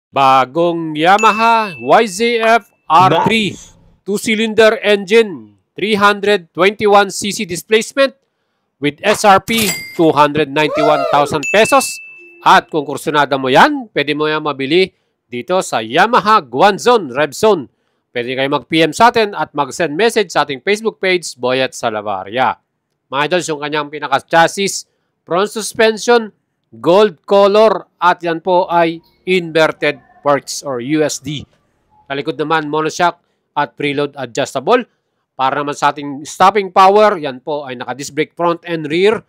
Bagong Yamaha YZF R3 Nice. 2-cylinder engine, 321cc displacement with SRP 291,000 pesos. At kung kursunada mo yan, pwede mo yan mabili dito sa Yamaha Guanzon Revzone. Pwede kayo mag-PM sa atin at mag-send message sa ating Facebook page, Boyet Salavaria. Mga idols, yung kanyang pinaka-chassis, front suspension, gold color, at yan po ay inverted forks or USD. Sa likod naman, monoshock at preload adjustable. Para naman sa ating stopping power, yan po ay naka-disc brake front and rear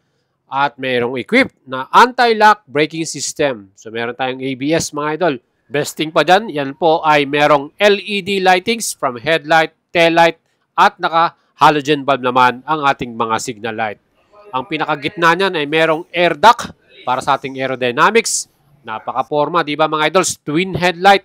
at mayroong equipped na anti-lock braking system. So meron tayong ABS mga idol. Best thing pa dyan, yan po ay merong LED lightings from headlight, taillight at naka-halogen bulb naman ang ating mga signal light. Ang pinakagitna niyan ay merong air duct para sa ating aerodynamics. Napaka-forma, di ba mga idols? Twin headlight,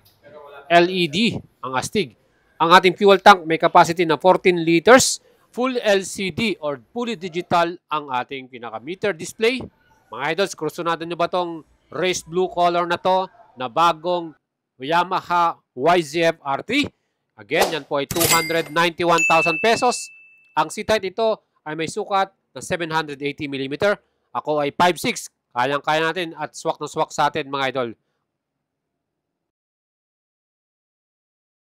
LED ang astig. Ang ating fuel tank may capacity na 14 liters. Full LCD or fully digital ang ating pinaka-meter display. Mga idols, kursunado nyo ba tong race blue color na to na bagong Yamaha YZF R3? Again, yan po ay 291,000 pesos. Ang seat height ito ay may sukat na 780 mm. Ako ay 5'6". Kayang-kaya natin at swak na swak sa atin mga idol.